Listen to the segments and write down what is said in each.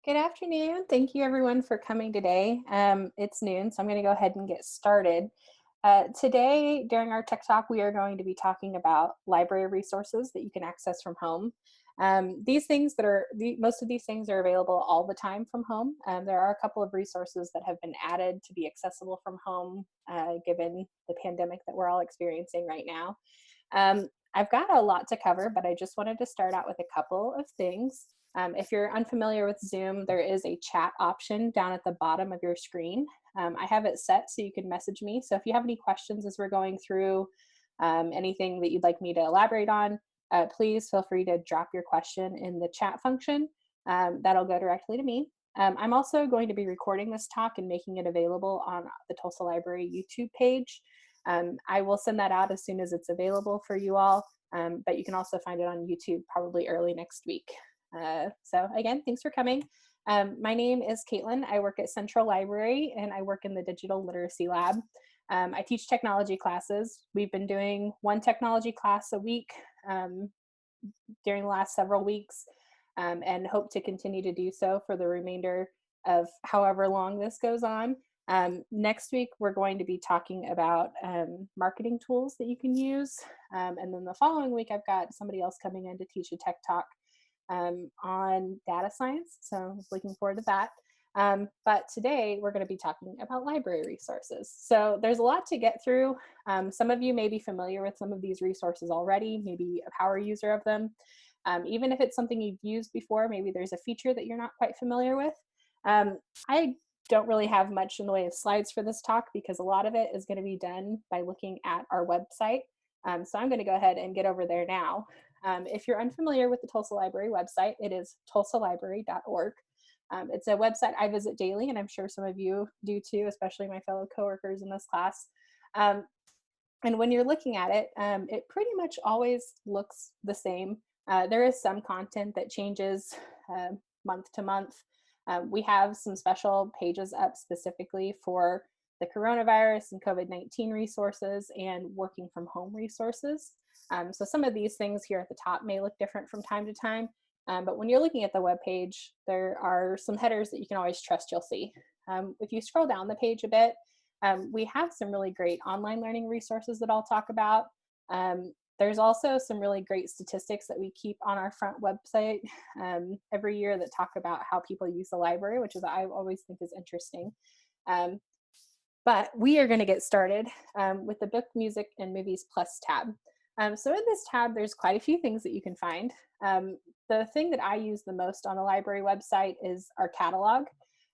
Good afternoon. Thank you everyone for coming today. It's noon, so I'm going to go ahead and get started. Today, during our Tech Talk, we are going to be talking about library resources that you can access from home. These things that are, most of these things are available all the time from home. There are a couple of resources that have been added to be accessible from home, given the pandemic that we're all experiencing right now. I've got a lot to cover, but I just wanted to start out with a couple of things. If you're unfamiliar with Zoom, there is a chat option down at the bottom of your screen. I have it set so you can message me. So if you have any questions as we're going through anything that you'd like me to elaborate on, please feel free to drop your question in the chat function. That'll go directly to me. I'm also going to be recording this talk and making it available on the Tulsa Library YouTube page. I will send that out as soon as it's available for you all, but you can also find it on YouTube probably early next week. So again, thanks for coming. My name is Katlin. I work at Central Library and I work in the Digital Literacy Lab. I teach technology classes. We've been doing one technology class a week during the last several weeks and hope to continue to do so for the remainder of however long this goes on. Next week, we're going to be talking about marketing tools that you can use. And then the following week, I've got somebody else coming in to teach a tech talk on data science. So I was looking forward to that. But today we're going to be talking about library resources. So there's a lot to get through. Some of you may be familiar with some of these resources already, maybe a power user of them. Even if it's something you've used before, maybe there's a feature that you're not quite familiar with. I don't really have much in the way of slides for this talk because a lot of it is going to be done by looking at our website. So I'm going to go ahead and get over there now. If you're unfamiliar with the Tulsa Library website, it is tulsalibrary.org. It's a website I visit daily, and I'm sure some of you do too, especially my fellow coworkers in this class. And when you're looking at it, it pretty much always looks the same. There is some content that changes month to month. We have some special pages up specifically for the coronavirus and COVID-19 resources and working from home resources. So some of these things here at the top may look different from time to time, but when you're looking at the web page, there are some headers that you can always trust you'll see. If you scroll down the page a bit, we have some really great online learning resources that I'll talk about. There's also some really great statistics that we keep on our front website every year that talk about how people use the library, which is I always think is interesting. But we are going to get started with the Book, Music, and Movies Plus tab. So in this tab, there's quite a few things that you can find. The thing that I use the most on the library website is our catalog.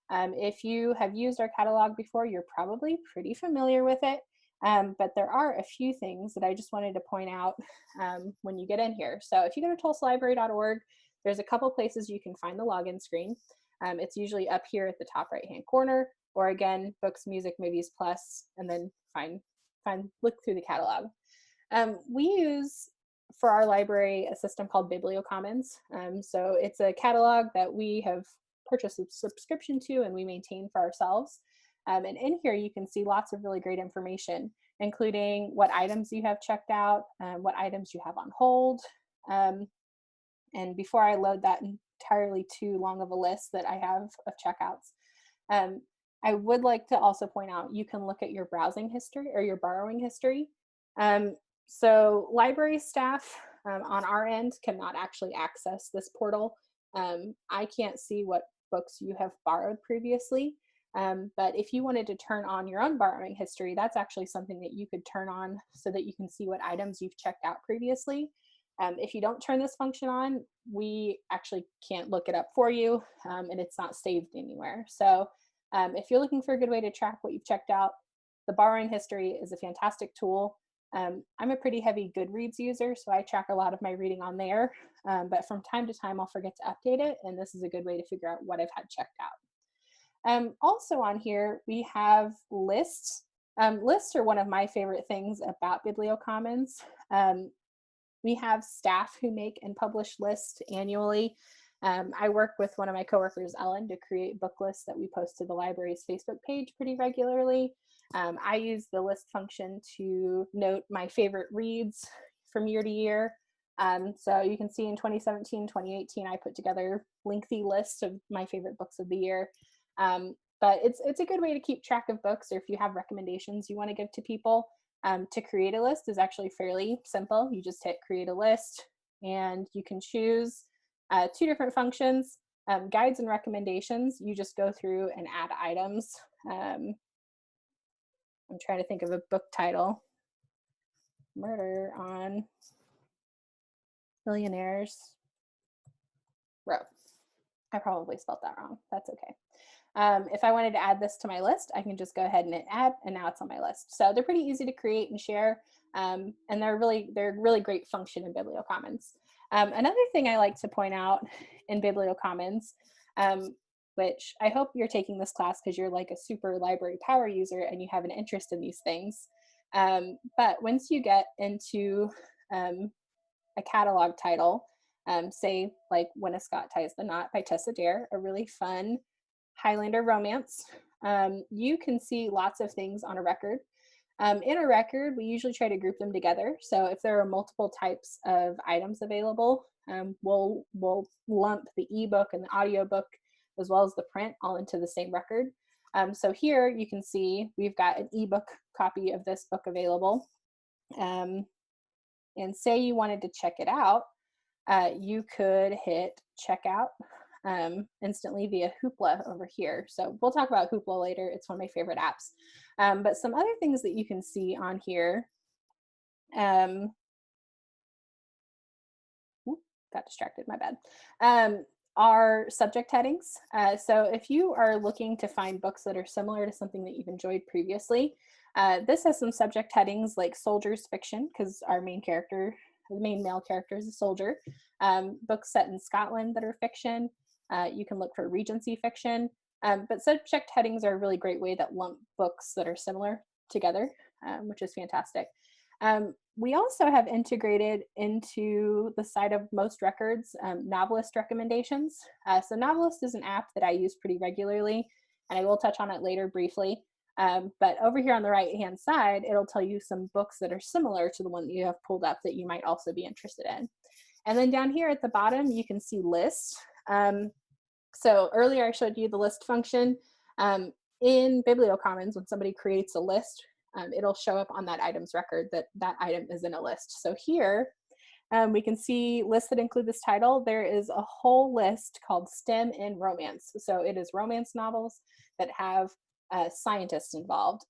If you have used our catalog before, you're probably pretty familiar with it. But there are a few things that I just wanted to point out when you get in here. So if you go to tulsalibrary.org, there's a couple places you can find the login screen. It's usually up here at the top right-hand corner, or again, Books, Music, Movies Plus, and then look through the catalog. We use for our library a system called Biblio Commons. So it's a catalog that we have purchased a subscription to and we maintain for ourselves. And in here, you can see lots of really great information, including what items you have checked out, what items you have on hold. And before I load that entirely too long of a list that I have of checkouts, I would like to also point out you can look at your browsing history or your borrowing history. So library staff on our end cannot actually access this portal. I can't see what books you have borrowed previously. But if you wanted to turn on your own borrowing history, that's actually something that you could turn on so that you can see what items you've checked out previously. If you don't turn this function on, we actually can't look it up for you, and it's not saved anywhere. So if you're looking for a good way to track what you've checked out, the borrowing history is a fantastic tool. I'm a pretty heavy Goodreads user, so I track a lot of my reading on there, but from time to time I'll forget to update it, and this is a good way to figure out what I've had checked out. Also on here, we have lists. Lists are one of my favorite things about Biblio Commons. We have staff who make and publish lists annually. I work with one of my coworkers, Ellen, to create book lists that we post to the library's Facebook page pretty regularly. I use the list function to note my favorite reads from year to year. So you can see in 2017, 2018, I put together lengthy lists of my favorite books of the year. But it's a good way to keep track of books, or if you have recommendations you want to give to people. To create a list is actually fairly simple. You just hit create a list, and you can choose two different functions. Guides and recommendations, you just go through and add items. I'm trying to think of a book title. Murder on Millionaires Row. I probably spelled that wrong. That's okay. If I wanted to add this to my list, I can just go ahead and hit add, and now it's on my list. So they're pretty easy to create and share, and they're really great function in Biblio Commons. Another thing I like to point out in Biblio Commons, which I hope you're taking this class because you're like a super library power user and you have an interest in these things. But once you get into a catalog title, say like When a Scot Ties the Knot by Tessa Dare, a really fun Highlander romance, you can see lots of things on a record. In a record, we usually try to group them together. So if there are multiple types of items available, we'll lump the ebook and the audiobook as well as the print all into the same record. So here you can see we've got an ebook copy of this book available. And say you wanted to check it out, you could hit checkout instantly via Hoopla over here. So we'll talk about Hoopla later. It's one of my favorite apps. But some other things that you can see on here, got distracted, my bad, are subject headings. So if you are looking to find books that are similar to something that you've enjoyed previously, this has some subject headings like soldier's fiction, because our main character, the main male character, is a soldier. Books set in Scotland that are fiction. You can look for Regency fiction. But subject headings are a really great way that lump books that are similar together, which is fantastic. We also have integrated into the side of most records Novelist Recommendations. So Novelist is an app that I use pretty regularly, and I will touch on it later briefly. But over here on the right-hand side, it'll tell you some books that are similar to the one that you have pulled up that you might also be interested in. And then down here at the bottom, you can see lists. So earlier I showed you the list function. In Biblio Commons, when somebody creates a list, it'll show up on that item's record that that item is in a list. So here we can see lists that include this title. There is a whole list called STEM in Romance. So it is romance novels that have scientists involved,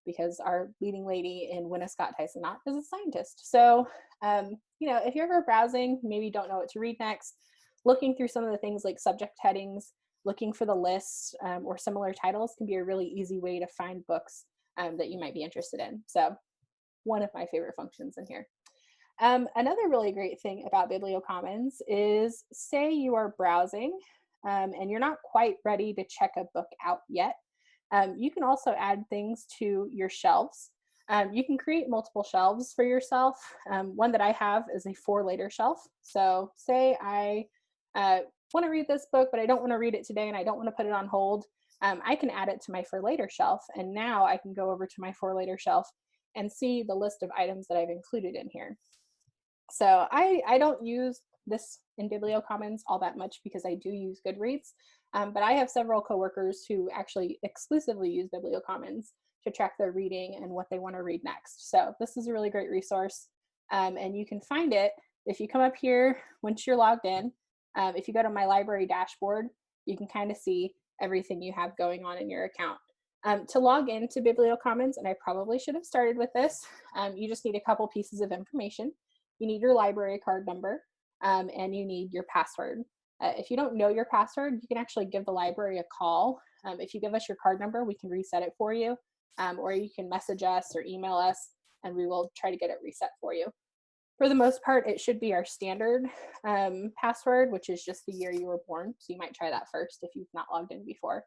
because our leading lady in When a Scot Ties the Knot is a scientist. So you know, if you're ever browsing, maybe don't know what to read next, looking through some of the things like subject headings, looking for the lists or similar titles can be a really easy way to find books that you might be interested in. So one of my favorite functions in here. Another really great thing about Biblio Commons is, say you are browsing and you're not quite ready to check a book out yet, you can also add things to your shelves. You can create multiple shelves for yourself. One that I have is a for later shelf. So say I want to read this book, but I don't want to read it today and I don't want to put it on hold. I can add it to my for later shelf, and now I can go over to my for later shelf and see the list of items that I've included in here. So I don't use this in Biblio Commons all that much because I do use Goodreads, but I have several coworkers who actually exclusively use Biblio Commons to track their reading and what they want to read next. So this is a really great resource, and you can find it if you come up here once you're logged in. If you go to my library dashboard, you can kind of see everything you have going on in your account. To log into Biblio Commons, and I probably should have started with this, you just need a couple pieces of information. You need your library card number, and you need your password. If you don't know your password, you can actually give the library a call. If you give us your card number, we can reset it for you, or you can message us or email us, and we will try to get it reset for you. For the most part, it should be our standard password, which is just the year you were born. So you might try that first if you've not logged in before.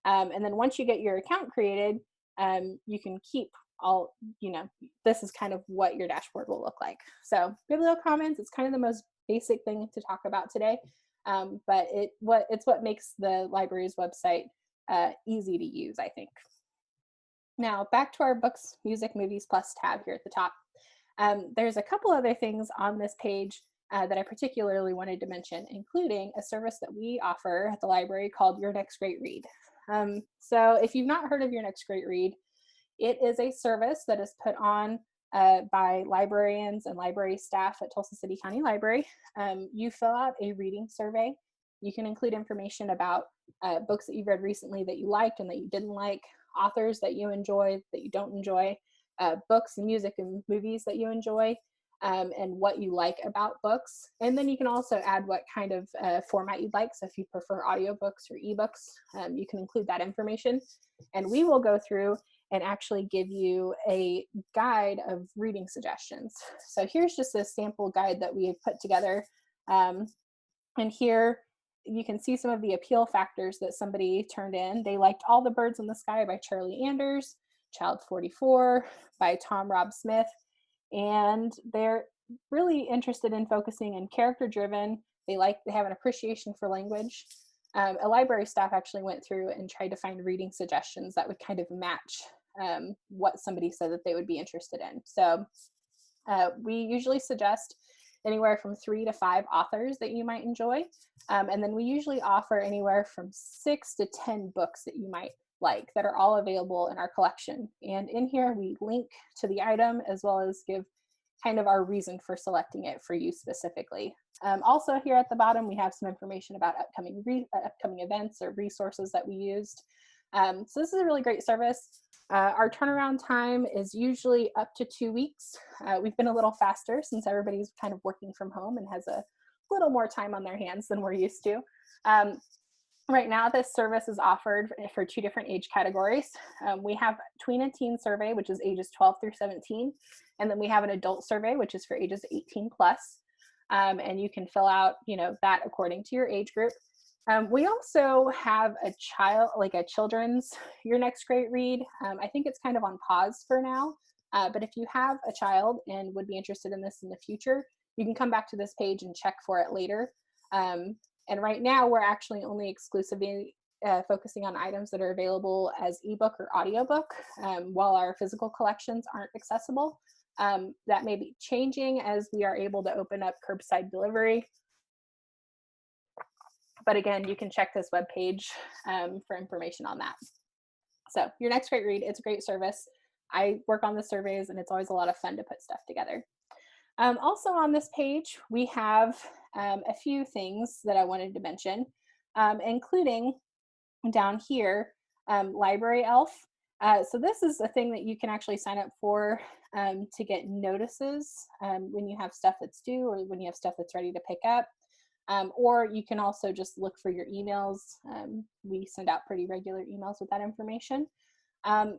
And then once you get your account created, you can keep all, you know, this is kind of what your dashboard will look like. So Biblio Commons is kind of the most basic thing to talk about today, but it's what makes the library's website easy to use, I think. Now back to our books, music, movies, plus tab here at the top. There's a couple other things on this page that I particularly wanted to mention, including a service that we offer at the library called Your Next Great Read. So if you've not heard of Your Next Great Read, it is a service that is put on by librarians and library staff at Tulsa City-County Library. You fill out a reading survey. You can include information about books that you've read recently that you liked and that you didn't like, authors that you enjoy, that you don't enjoy, books and music and movies that you enjoy, and what you like about books. And then you can also add what kind of format you'd like. So if you prefer audiobooks or ebooks, you can include that information. And we will go through and actually give you a guide of reading suggestions. So here's just a sample guide that we have put together. And here you can see some of the appeal factors that somebody turned in. They liked All the Birds in the Sky by Charlie Anders, Child 44 by Tom Rob Smith, and they're really interested in focusing in character-driven. They have an appreciation for language. A library staff actually went through and tried to find reading suggestions that would kind of match what somebody said that they would be interested in. So we usually suggest anywhere from 3 to 5 authors that you might enjoy. And then we usually offer anywhere from 6 to 10 books that you might like that are all available in our collection. And in here we link to the item as well as give kind of our reason for selecting it for you specifically. Also here at the bottom, we have some information about upcoming events or resources that we used. So this is a really great service. Our turnaround time is usually up to 2 weeks. We've been a little faster since everybody's kind of working from home and has a little more time on their hands than we're used to. Right now, this service is offered for 2 different age categories. We have tween and teen survey, which is ages 12 through 17. And then we have an adult survey, which is for ages 18 plus. And you can fill out, that according to your age group. We also have a children's Your Next Great Read. I think it's kind of on pause for now. But if you have a child and would be interested in this in the future, you can come back to this page and check for it later. And right now, we're actually only exclusively focusing on items that are available as ebook or audiobook, while our physical collections aren't accessible. That may be changing as we are able to open up curbside delivery. But again, you can check this webpage for information on that. So Your Next Great Read, it's a great service. I work on the surveys and it's always a lot of fun to put stuff together. Also on this page, we have a few things that I wanted to mention, including down here, Library Elf. So this is a thing that you can actually sign up for to get notices when you have stuff that's due or when you have stuff that's ready to pick up. Or you can also just look for your emails. We send out pretty regular emails with that information. And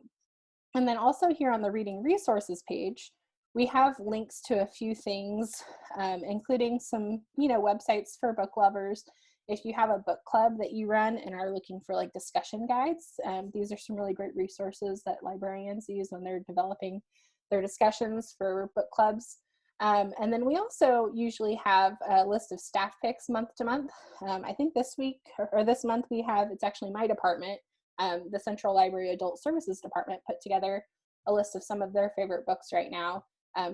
then also here on the Reading Resources page, we have links to a few things, including some, websites for book lovers. If you have a book club that you run and are looking for like discussion guides, these are some really great resources that librarians use when they're developing their discussions for book clubs. And then we also usually have a list of staff picks month to month. I think this week or this month it's actually my department, the Central Library Adult Services Department put together a list of some of their favorite books right now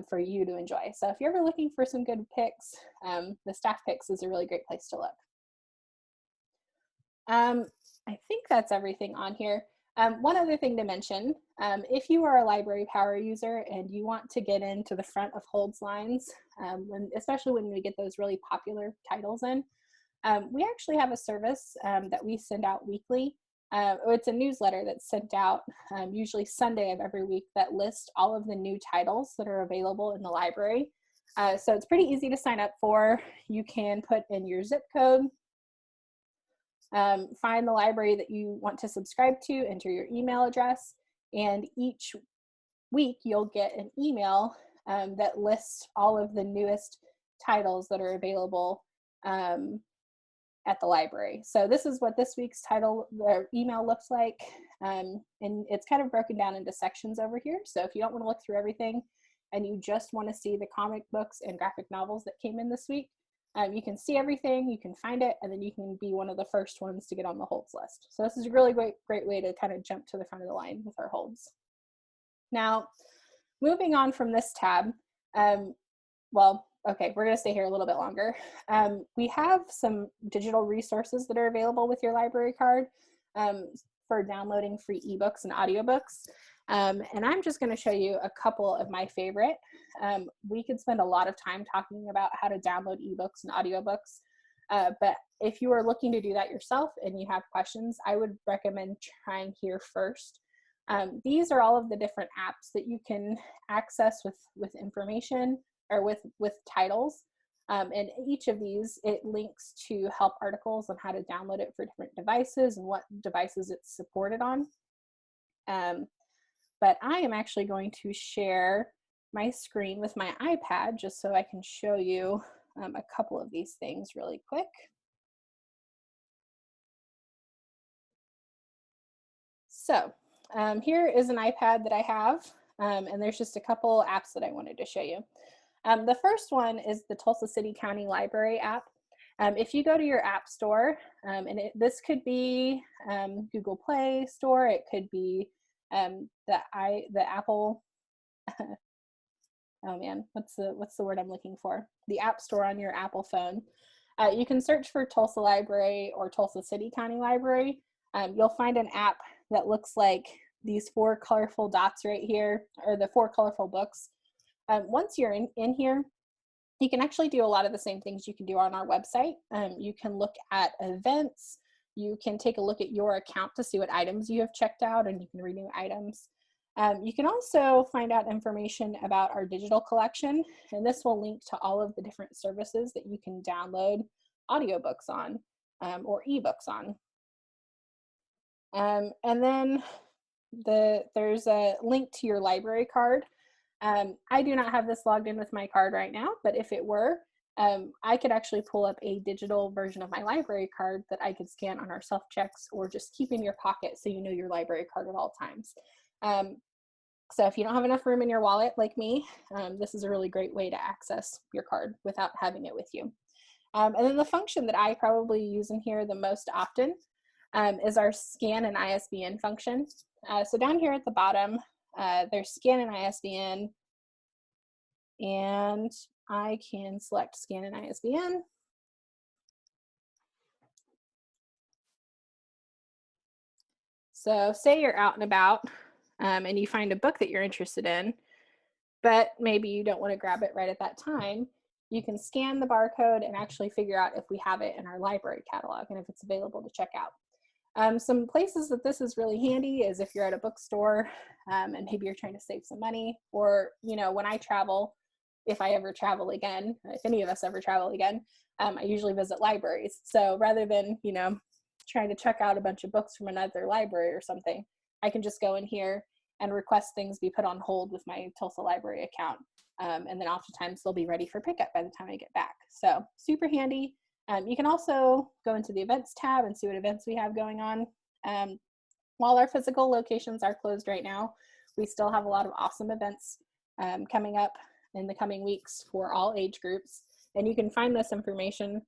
for you to enjoy. So if you're ever looking for some good picks, the staff picks is a really great place to look. I think that's everything on here. One other thing to mention, if you are a library power user and you want to get into the front of holds lines, especially when we get those really popular titles in, we actually have a service that we send out weekly. It's a newsletter that's sent out usually Sunday of every week that lists all of the new titles that are available in the library. So it's pretty easy to sign up for. You can put in your zip code, find the library that you want to subscribe to, enter your email address, and each week you'll get an email that lists all of the newest titles that are available at the library. So this is what this week's email looks like, and it's kind of broken down into sections over here. So if you don't want to look through everything and you just want to see the comic books and graphic novels that came in this week, you can see everything, you can find it, and then you can be one of the first ones to get on the holds list. So this is a really great way to kind of jump to the front of the line with our holds. Now, moving on from this tab, Well, okay, we're going to stay here a little bit longer. We have some digital resources that are available with your library card for downloading free ebooks and audiobooks. And I'm just going to show you a couple of my favorite. We could spend a lot of time talking about how to download ebooks and audiobooks. But if you are looking to do that yourself and you have questions, I would recommend trying here first. These are all of the different apps that you can access with information or with titles. And each of these, it links to help articles on how to download it for different devices and what devices it's supported on. But I am actually going to share my screen with my iPad just so I can show you a couple of these things really quick. So here is an iPad that I have, and there's just a couple apps that I wanted to show you. The first one is the Tulsa City-County Library app. If you go to your app store, and this could be Google Play Store, it could be the Apple, oh man, what's the word I'm looking for? The App Store on your Apple phone. You can search for Tulsa Library or Tulsa City-County Library. You'll find an app that looks like these 4 colorful dots right here, or the 4 colorful books. Once you're in here, you can actually do a lot of the same things you can do on our website. You can look at events. You can take a look at your account to see what items you have checked out, and you can renew items. You can also find out information about our digital collection, and this will link to all of the different services that you can download audiobooks on or ebooks on. And then there's a link to your library card. I do not have this logged in with my card right now, but if it were, I could actually pull up a digital version of my library card that I could scan on our self-checks or just keep in your pocket so you know your library card at all times. So if you don't have enough room in your wallet like me, this is a really great way to access your card without having it with you. And then the function that I probably use in here the most often is our scan and ISBN function. So down here at the bottom, there's scan and ISBN, and I can select scan and ISBN. So say you're out and about and you find a book that you're interested in, but maybe you don't want to grab it right at that time. You can scan the barcode and actually figure out if we have it in our library catalog and if it's available to check out. Some places that this is really handy is if you're at a bookstore and maybe you're trying to save some money, or, you know, when I travel, if I ever travel again, if any of us ever travel again, I usually visit libraries. So rather than, you know, trying to check out a bunch of books from another library or something, I can just go in here and request things be put on hold with my Tulsa Library account. And then oftentimes they'll be ready for pickup by the time I get back. So super handy. You can also go into the events tab and see what events we have going on. While our physical locations are closed right now, we still have a lot of awesome events coming up in the coming weeks for all age groups. And you can find this information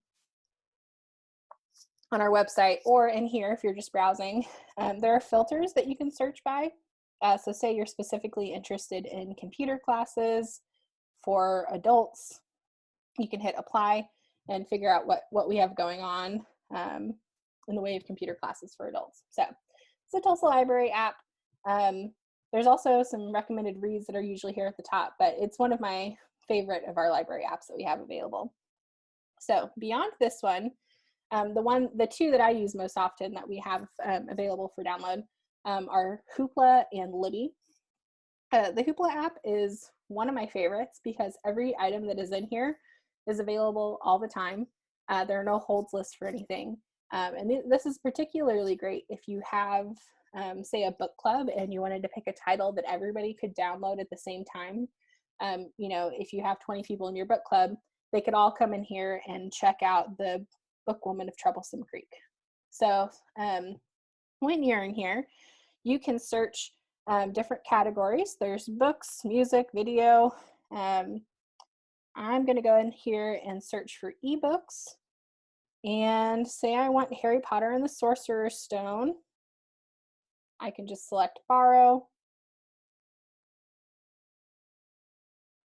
on our website or in here if you're just browsing. There are filters that you can search by. So say you're specifically interested in computer classes for adults, you can hit apply and figure out what we have going on in the way of computer classes for adults. So it's a Tulsa Library app. There's also some recommended reads that are usually here at the top, but it's one of my favorite of our library apps that we have available. So beyond this one, the 2 that I use most often that we have available for download are Hoopla and Libby. The Hoopla app is one of my favorites because every item that is in here is available all the time. There are no holds lists for anything. And this is particularly great if you have, say, a book club and you wanted to pick a title that everybody could download at the same time. You know, if you have 20 people in your book club, they could all come in here and check out the Bookwoman of Troublesome Creek. So when you're in here, you can search different categories. There's books, music, video. I'm going to go in here and search for ebooks and say I want Harry Potter and the Sorcerer's Stone. I can just select borrow.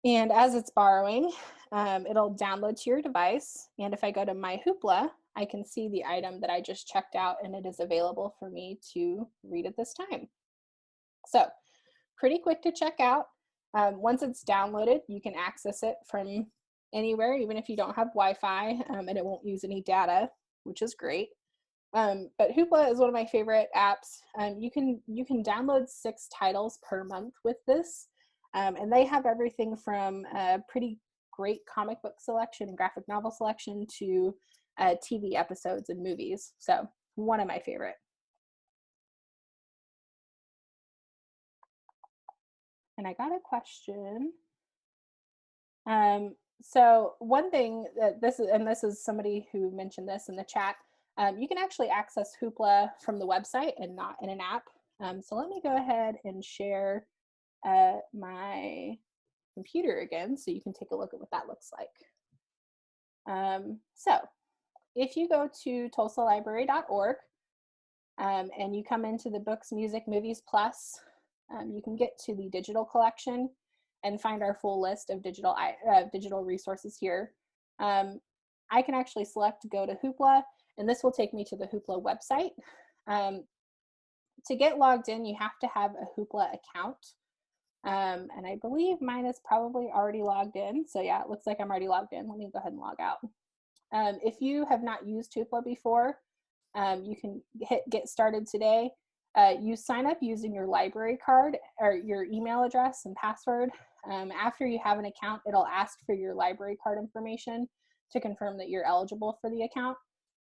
And as it's borrowing, it'll download to your device. And if I go to my Hoopla, I can see the item that I just checked out, and it is available for me to read at this time. So pretty quick to check out. Once it's downloaded, you can access it from anywhere, even if you don't have Wi-Fi, and it won't use any data, which is great. But Hoopla is one of my favorite apps. You can download 6 titles per month with this, and they have everything from a pretty great comic book selection and graphic novel selection to TV episodes and movies. So one of my favorite. And I got a question. So one thing that this is somebody who mentioned this in the chat, you can actually access Hoopla from the website and not in an app. So let me go ahead and share my computer again so you can take a look at what that looks like. So if you go to tulsalibrary.org and you come into the Books, Music, Movies Plus, you can get to the digital collection and find our full list of digital resources here. I can actually select to go to Hoopla, and this will take me to the Hoopla website. To get logged in, you have to have a Hoopla account. And I believe mine is probably already logged in. So yeah, it looks like I'm already logged in. Let me go ahead and log out. If you have not used Hoopla before, you can hit Get Started today. You sign up using your library card or your email address and password. After you have an account, it'll ask for your library card information to confirm that you're eligible for the account.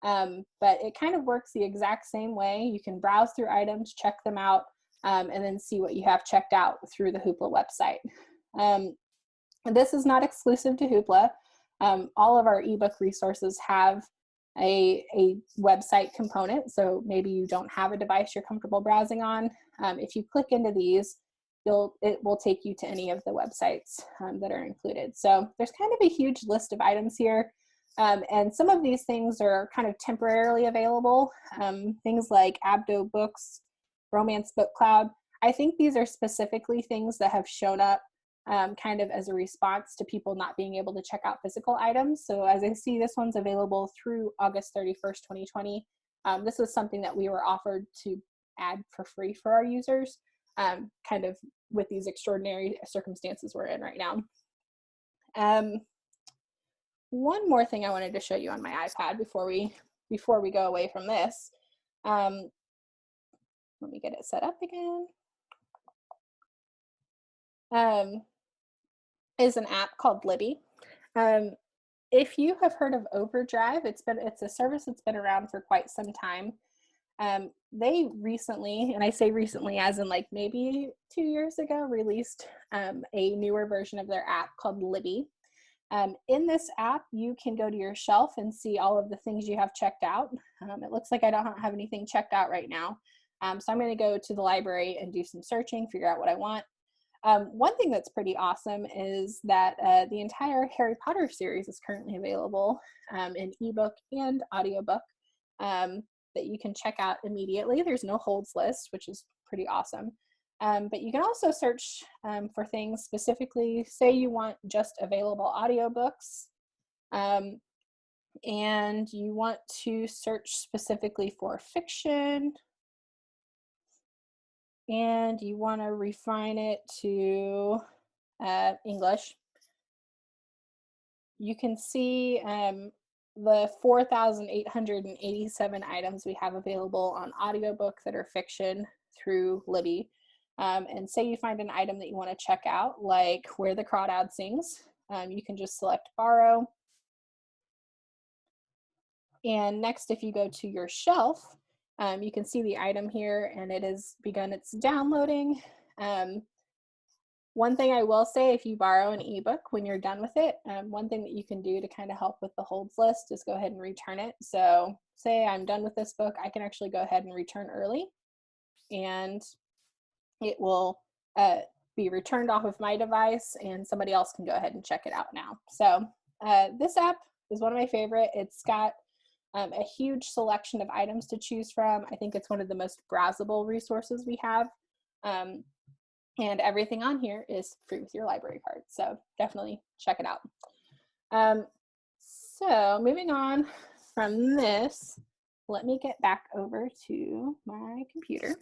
But it kind of works the exact same way. You can browse through items, check them out, and then see what you have checked out through the Hoopla website. This is not exclusive to Hoopla. All of our ebook resources have a website component, so maybe you don't have a device you're comfortable browsing on. If you click into these, it will take you to any of the websites that are included. So there's kind of a huge list of items here, and some of these things are kind of temporarily available. Things like Abdo Books, Romance Book Cloud. I think these are specifically things that have shown up kind of as a response to people not being able to check out physical items. So as I see, this one's available through August 31st, 2020. This was something that we were offered to add for free for our users, kind of with these extraordinary circumstances we're in right now. One more thing I wanted to show you on my iPad before we go away from this. Let me get it set up again. Is an app called Libby. If you have heard of Overdrive, it's a service that's been around for quite some time. They recently, and I say recently as in like maybe 2 years ago, released a newer version of their app called Libby. In this app, you can go to your shelf and see all of the things you have checked out. It looks like I don't have anything checked out right now. So I'm going to go to the library and do some searching, figure out what I want. One thing that's pretty awesome is that the entire Harry Potter series is currently available in ebook and audiobook that you can check out immediately. There's no holds list, which is pretty awesome. But you can also search for things specifically, say you want just available audiobooks, and you want to search specifically for fiction, and you want to refine it to English. You can see the 4,887 items we have available on audiobook that are fiction through Libby. And say you find an item that you want to check out, like Where the Crawdad Sings, you can just select borrow. And next, if you go to your shelf, you can see the item here, and it has begun its downloading. One thing I will say, if you borrow an ebook when you're done with it, one thing that you can do to kind of help with the holds list is go ahead and return it. So say I'm done with this book, I can actually go ahead and return early, and it will be returned off of my device, and somebody else can go ahead and check it out now. So this app is one of my favorite. It's got a huge selection of items to choose from. I think it's one of the most browsable resources we have. And everything on here is free with your library card. So definitely check it out. So moving on from this, let me get back over to my computer.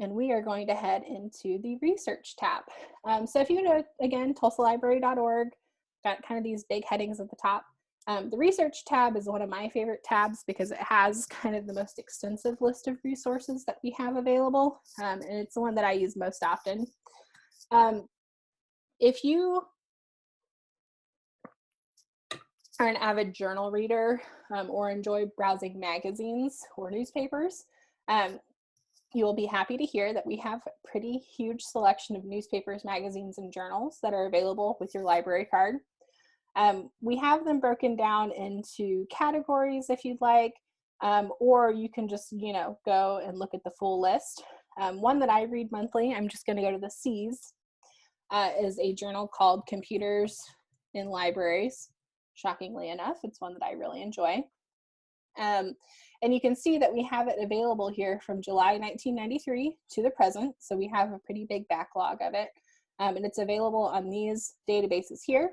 And we are going to head into the research tab. So if you go to, again, tulsalibrary.org, got kind of these big headings at the top. The research tab is one of my favorite tabs because it has kind of the most extensive list of resources that we have available. And it's the one that I use most often. If you are an avid journal reader or enjoy browsing magazines or newspapers, you will be happy to hear that we have a pretty huge selection of newspapers, magazines, and journals that are available with your library card. We have them broken down into categories if you'd like, or you can just, go and look at the full list. One that I read monthly, I'm just going to go to the C's, is a journal called Computers in Libraries. Shockingly enough, it's one that I really enjoy. And you can see that we have it available here from July 1993 to the present. So we have a pretty big backlog of it. And it's available on these databases here.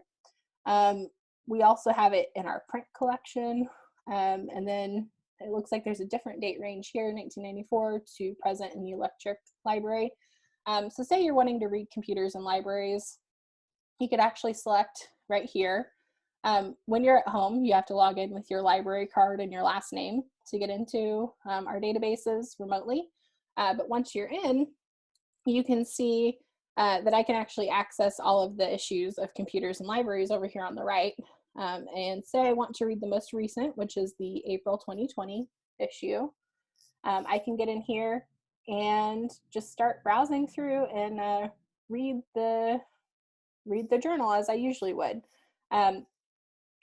We also have it in our print collection. And then it looks like there's a different date range here, 1994 to present in the electric library. So say you're wanting to read Computers in Libraries, you could actually select right here. When you're at home, you have to log in with your library card and your last name to get into our databases remotely. But once you're in, you can see that I can actually access all of the issues of Computers in Libraries over here on the right. And say I want to read the most recent, which is the April 2020 issue. I can get in here and just start browsing through and read the journal as I usually would.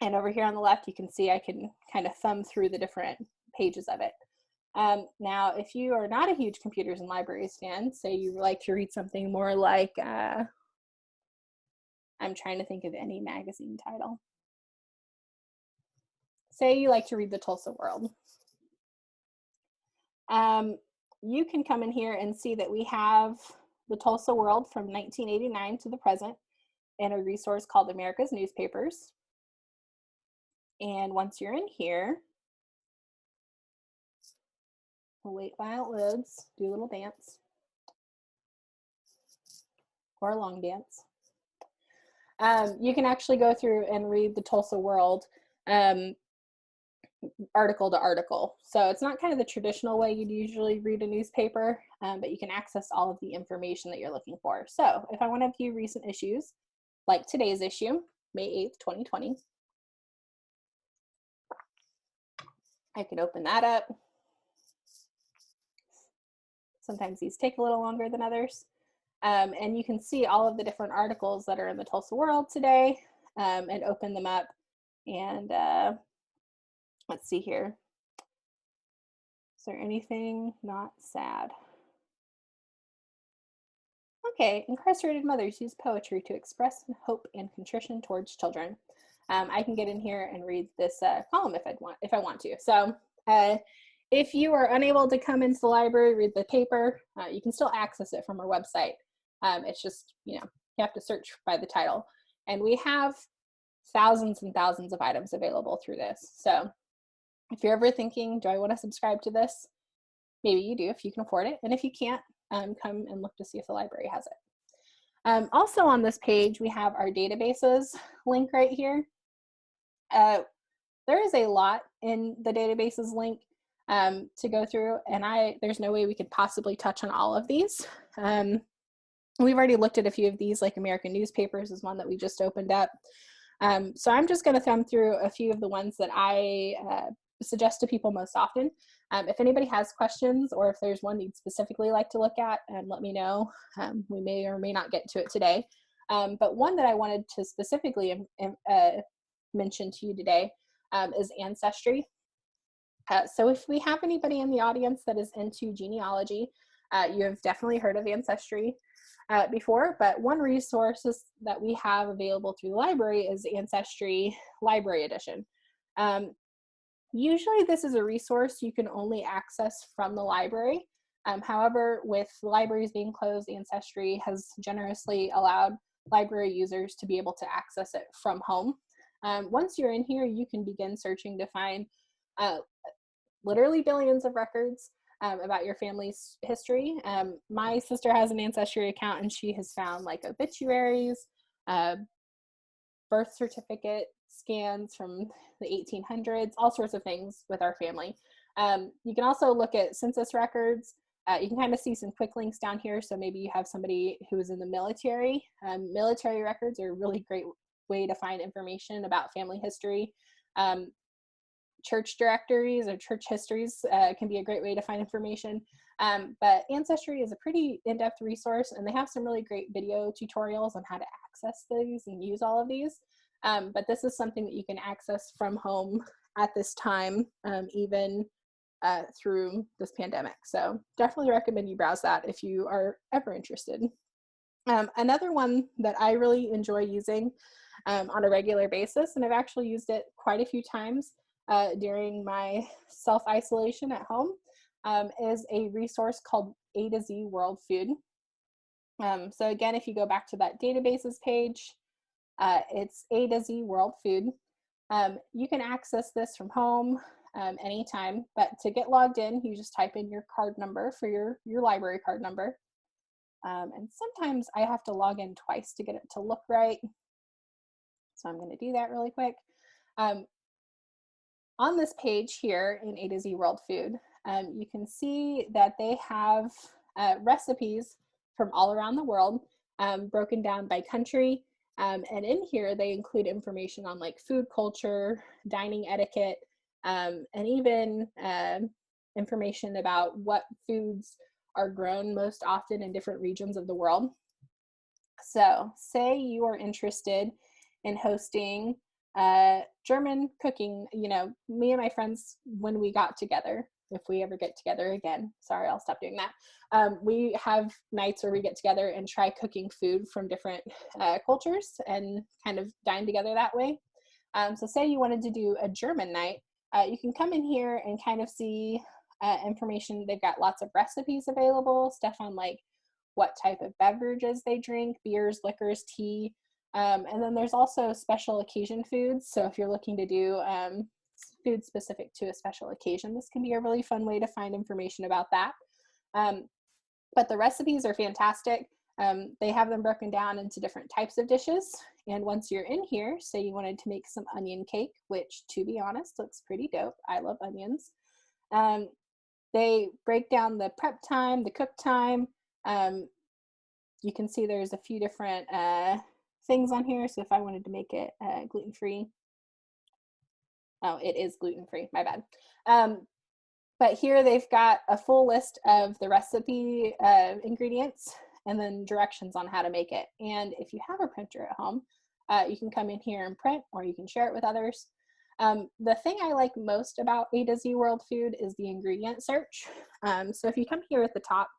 And over here on the left, you can see I can kind of thumb through the different pages of it. Now, if you are not a huge Computers in Libraries fan, say you like to read something more like, I'm trying to think of any magazine title. Say you like to read the Tulsa World. You can come in here and see that we have the Tulsa World from 1989 to the present in a resource called America's Newspapers. And once you're in here, we'll wait while it loads, do a little dance or a long dance. You can actually go through and read the Tulsa World article to article. So it's not kind of the traditional way you'd usually read a newspaper, but you can access all of the information that you're looking for. So if I want to view recent issues, like today's issue, May 8th, 2020, I can open that up. Sometimes these take a little longer than others. And you can see all of the different articles that are in the Tulsa World today and open them up. And let's see here. Is there anything not sad? Okay, incarcerated mothers use poetry to express hope and contrition towards children. I can get in here and read this column if I want to. So if you are unable to come into the library, read the paper, you can still access it from our website. It's just, you have to search by the title. And we have thousands and thousands of items available through this. So if you're ever thinking, do I want to subscribe to this? Maybe you do if you can afford it. And if you can't, come and look to see if the library has it. Also on this page, we have our databases link right here. There is a lot in the databases link to go through, and there's no way we could possibly touch on all of these. We've already looked at a few of these, like American Newspapers is one that we just opened up. So I'm just going to thumb through a few of the ones that I suggest to people most often. If anybody has questions or if there's one you'd specifically like to look at, let me know. We may or may not get to it today. But one that I wanted to specifically mention to you today is Ancestry. So if we have anybody in the audience that is into genealogy, you have definitely heard of Ancestry before, but one resource that we have available through the library is Ancestry Library Edition. Usually this is a resource you can only access from the library, However, with libraries being closed, Ancestry has generously allowed library users to be able to access it from home. Once you're in here, you can begin searching to find literally billions of records about your family's history. My sister has an Ancestry account, and she has found like obituaries, birth certificate scans from the 1800s, all sorts of things with our family. You can also look at census records. You can kind of see some quick links down here. So maybe you have somebody who is in the military. Military records are a really great way to find information about family history. Church directories or church histories can be a great way to find information. But Ancestry is a pretty in-depth resource, and they have some really great video tutorials on how to access these and use all of these. But this is something that you can access from home at this time, even through this pandemic. So definitely recommend you browse that if you are ever interested. Another one that I really enjoy using on a regular basis, and I've actually used it quite a few times during my self-isolation at home, is a resource called AtoZ World Food. So again, if you go back to that databases page, it's AtoZ World Food. You can access this from home anytime, but to get logged in, you just type in your card number for your library card number. And sometimes I have to log in twice to get it to look right. So I'm going to do that really quick. On this page here in AtoZ World Food, you can see that they have recipes from all around the world, broken down by country. And in here, they include information on like food culture, dining etiquette, and even information about what foods are grown most often in different regions of the world. So say you are interested in hosting German cooking, you know, me and my friends, when we got together, if we ever get together again, sorry, I'll stop doing that. We have nights where we get together and try cooking food from different cultures and kind of dine together that way. So say you wanted to do a German night, you can come in here and kind of see information. They've got lots of recipes available, stuff on like what type of beverages they drink, beers, liquors, tea. And then there's also special occasion foods. So if you're looking to do food specific to a special occasion, this can be a really fun way to find information about that. But the recipes are fantastic. They have them broken down into different types of dishes. And once you're in here, say you wanted to make some onion cake, which to be honest, looks pretty dope. I love onions. They break down the prep time, the cook time. You can see there's a few different things on here. So if I wanted to make it gluten-free, oh, it is gluten-free, my bad. But here they've got a full list of the recipe ingredients and then directions on how to make it. And if you have a printer at home, you can come in here and print, or you can share it with others. The thing I like most about AtoZ World Food is the ingredient search. So if you come here at the top,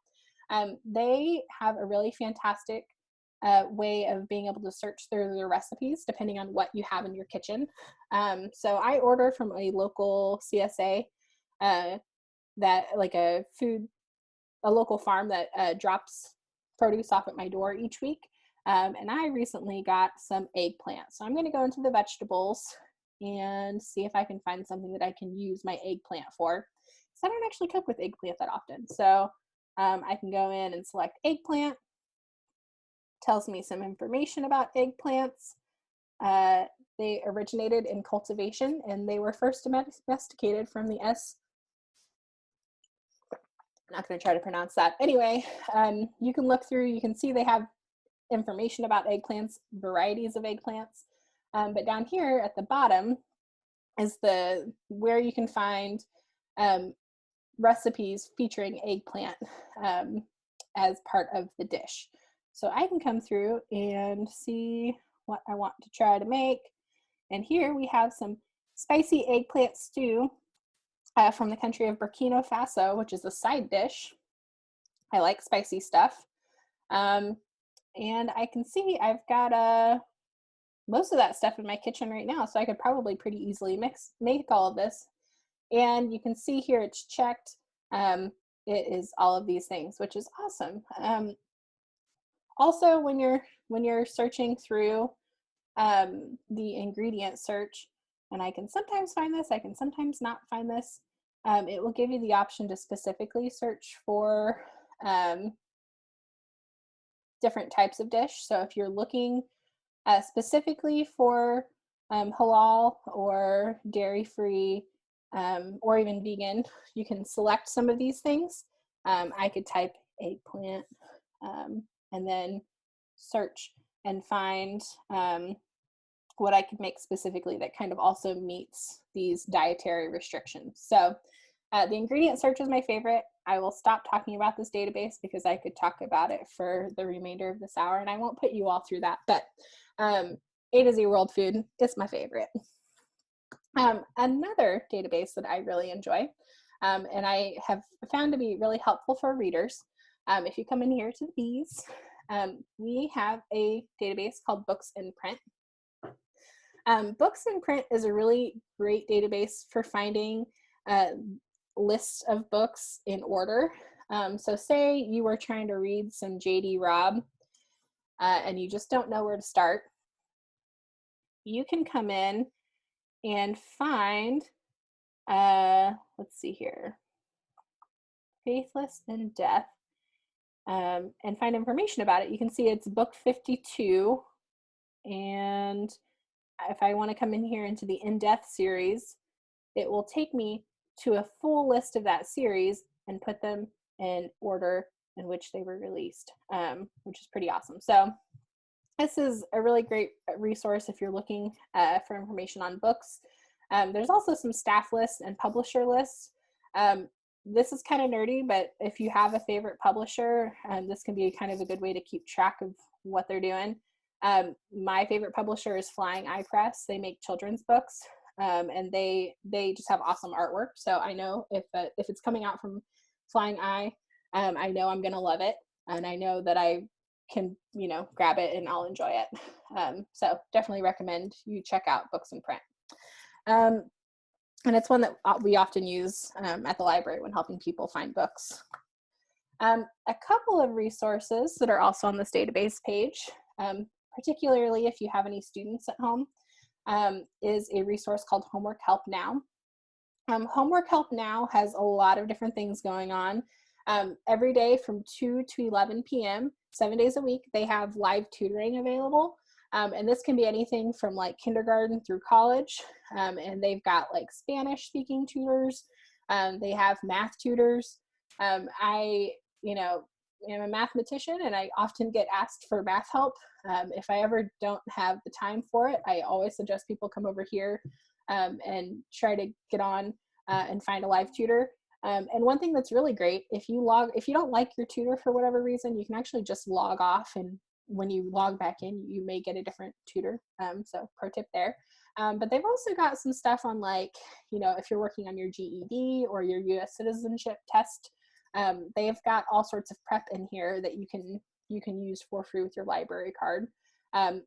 they have a really fantastic way of being able to search through the recipes depending on what you have in your kitchen. So I order from a local CSA, that like a local farm that drops produce off at my door each week. And I recently got some eggplant. So I'm going to go into the vegetables and see if I can find something that I can use my eggplant for. So I don't actually cook with eggplant that often. So I can go in and select eggplant. Tells me some information about eggplants. They originated in cultivation, and they were first domesticated from the I'm not going to try to pronounce that. Anyway, you can look through, you can see they have information about eggplants, varieties of eggplants. But down here at the bottom is where you can find recipes featuring eggplant as part of the dish. So I can come through and see what I want to try to make. And here we have some spicy eggplant stew from the country of Burkina Faso, which is a side dish. I like spicy stuff. And I can see I've got most of that stuff in my kitchen right now, so I could probably pretty easily make all of this. And you can see here it's checked. it is all of these things, which is awesome. Also, when you're searching through the ingredient search, and I can sometimes find this, I can sometimes not find this, it will give you the option to specifically search for different types of dish. So if you're looking specifically for halal or dairy-free or even vegan, you can select some of these things. I could type eggplant and then search and find what I could make specifically that kind of also meets these dietary restrictions. So the ingredient search is my favorite. I will stop talking about this database because I could talk about it for the remainder of this hour, and I won't put you all through that, but AtoZ World Food is my favorite. Another database that I really enjoy, and I have found to be really helpful for readers, if you come in here to these, we have a database called Books in Print. Books in Print is a really great database for finding lists of books in order. So say you were trying to read some J.D. Robb and you just don't know where to start. You can come in and find, let's see here, Faithless in Death, and find information about it. You can see it's book 52, and if I want to come in here into the In Death series, it will take me to a full list of that series and put them in order in which they were released, which is pretty awesome. So this is a really great resource if you're looking for information on books. There's also some staff lists and publisher lists. This is kind of nerdy, but if you have a favorite publisher, this can be kind of a good way to keep track of what they're doing. My favorite publisher is Flying Eye Press. They make children's books, and they just have awesome artwork. So I know if it's coming out from Flying Eye, I know I'm gonna love it, and I know that I can grab it and I'll enjoy it. So definitely recommend you check out Books in Print. And it's one that we often use at the library when helping people find books. A couple of resources that are also on this database page, particularly if you have any students at home, is a resource called Homework Help Now. Homework Help Now has a lot of different things going on. Every day from 2 to 11 p.m., 7 days a week, they have live tutoring available. And this can be anything from like kindergarten through college. And they've got like Spanish speaking tutors. They have math tutors. I am a mathematician and I often get asked for math help. If I ever don't have the time for it, I always suggest people come over here and try to get on and find a live tutor. And one thing that's really great, if you don't like your tutor for whatever reason, you can actually just log off, and when you log back in, you may get a different tutor. So pro tip there. But they've also got some stuff on like, if you're working on your GED or your US citizenship test, they've got all sorts of prep in here that you can use for free with your library card.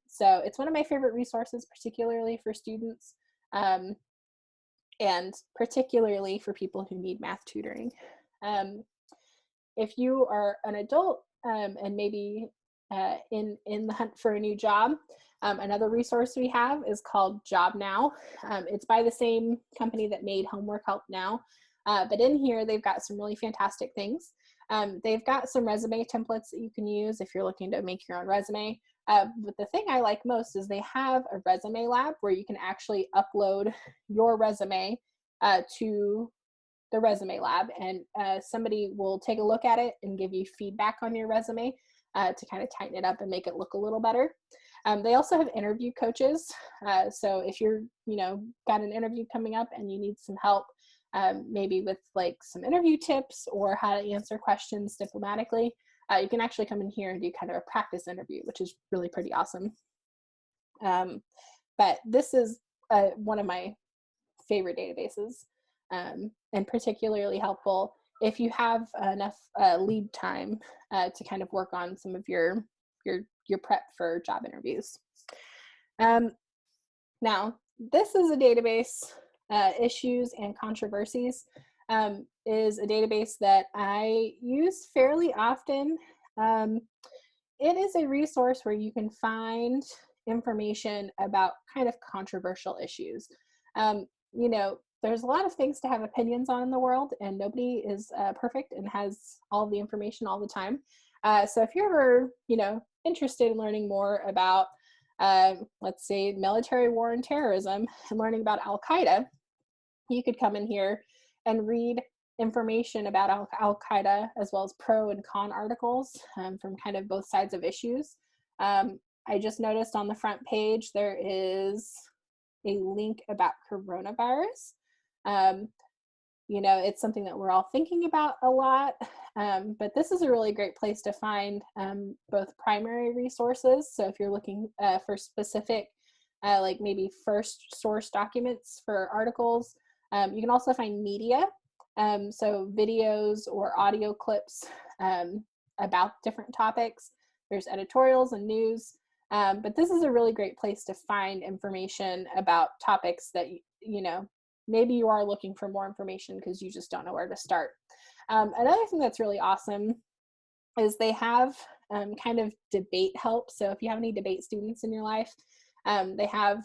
So it's one of my favorite resources, particularly for students. And particularly for people who need math tutoring. If you are an adult and maybe in the hunt for a new job, another resource we have is called Job Now. It's by the same company that made Homework Help Now, but in here they've got some really fantastic things. They've got some resume templates that you can use if you're looking to make your own resume. But the thing I like most is they have a resume lab where you can actually upload your resume to the resume lab, and somebody will take a look at it and give you feedback on your resume to kind of tighten it up and make it look a little better. They also have interview coaches. So if you're, got an interview coming up and you need some help, maybe with like some interview tips or how to answer questions diplomatically, you can actually come in here and do kind of a practice interview, which is really pretty awesome. But this is one of my favorite databases, and particularly helpful if you have enough lead time to kind of work on some of your prep for job interviews. Now, this is a database, Issues and Controversies. is a database that I use fairly often. It is a resource where you can find information about kind of controversial issues. You know, there's a lot of things to have opinions on in the world, and nobody is perfect and has all the information all the time. So if you're ever, you know, interested in learning more about, let's say, military war and terrorism, and learning about Al-Qaeda, you could come in here and read information about Al-Qaeda, as well as pro and con articles from kind of both sides of issues. I just noticed on the front page there is a link about coronavirus. You know, it's something that we're all thinking about a lot, but this is a really great place to find both primary resources. So if you're looking for specific, like maybe first source documents for articles, you can also find media, so videos or audio clips about different topics. There's editorials and news, but this is a really great place to find information about topics that, you know, maybe you are looking for more information because you just don't know where to start. Another thing that's really awesome is they have kind of debate help. So if you have any debate students in your life, they have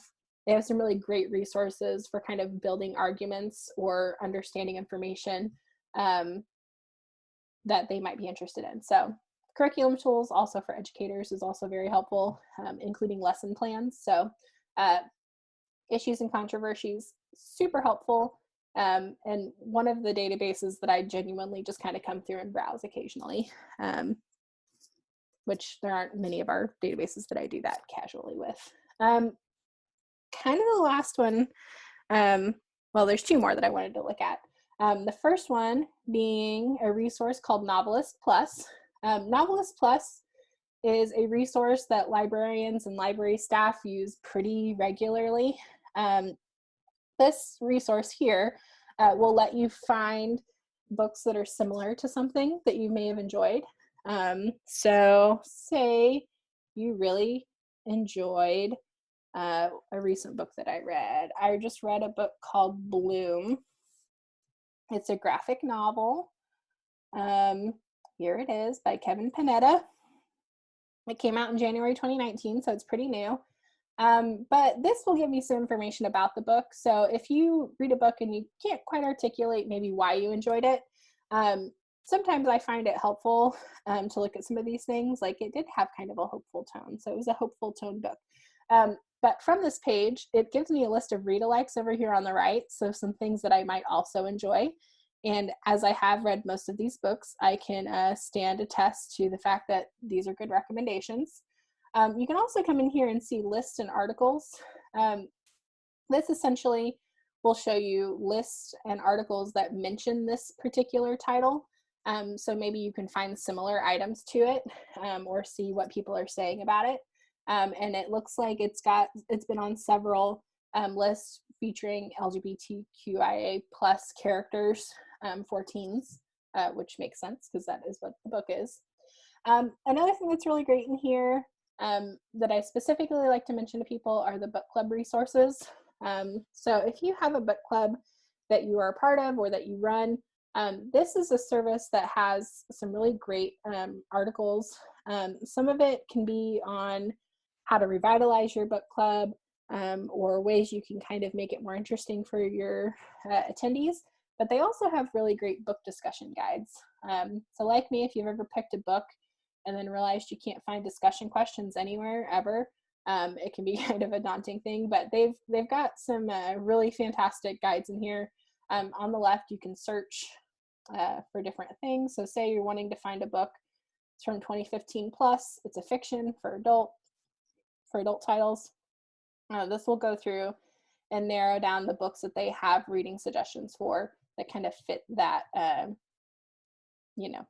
some really great resources for kind of building arguments or understanding information that they might be interested in. So curriculum tools also for educators is also very helpful, including lesson plans. So Issues and Controversies, super helpful. And one of the databases that I genuinely just kind of come through and browse occasionally, which there aren't many of our databases that I do that casually with. Kind of the last one, well, there's two more that I wanted to look at. The first one being a resource called Novelist Plus. Novelist Plus is a resource that librarians and library staff use pretty regularly. This resource here will let you find books that are similar to something that you may have enjoyed. So say you really enjoyed a recent book that I read. I just read a book called Bloom. It's a graphic novel. Here it is by Kevin Panetta. It came out in January 2019, so it's pretty new. But this will give you some information about the book. So if you read a book and you can't quite articulate maybe why you enjoyed it, sometimes I find it helpful to look at some of these things. Like it did have kind of a hopeful tone, so it was a hopeful tone book. But from this page, it gives me a list of read-alikes over here on the right, so some things that I might also enjoy. And as I have read most of these books, I can stand attest to the fact that these are good recommendations. You can also come in here and see lists and articles. This essentially will show you lists and articles that mention this particular title. So maybe you can find similar items to it or see what people are saying about it. And it looks like it's been on several lists featuring LGBTQIA plus characters for teens, which makes sense because that is what the book is. Another thing that's really great in here that I specifically like to mention to people are the book club resources. So if you have a book club that you are a part of or that you run, this is a service that has some really great articles. Some of it can be on how to revitalize your book club or ways you can kind of make it more interesting for your attendees. But they also have really great book discussion guides. So like me, if you've ever picked a book and then realized you can't find discussion questions anywhere ever, it can be kind of a daunting thing, but they've got some really fantastic guides in here. On the left, you can search for different things. So say you're wanting to find a book, it's from 2015 plus, it's a fiction for adult titles. This will go through and narrow down the books that they have reading suggestions for that kind of fit that, you know,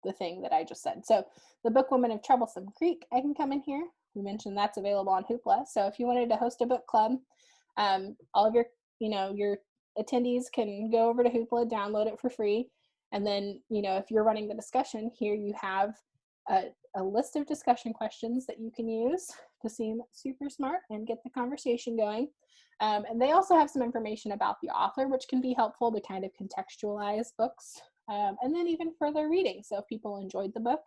the thing that I just said. So the book Woman of Troublesome Creek, I can come in here. We mentioned that's available on Hoopla. So if you wanted to host a book club, all of your attendees can go over to Hoopla, download it for free. And then, if you're running the discussion here, you have a list of discussion questions that you can use to seem super smart and get the conversation going. And they also have some information about the author, which can be helpful to kind of contextualize books, and then even further reading. So if people enjoyed the book,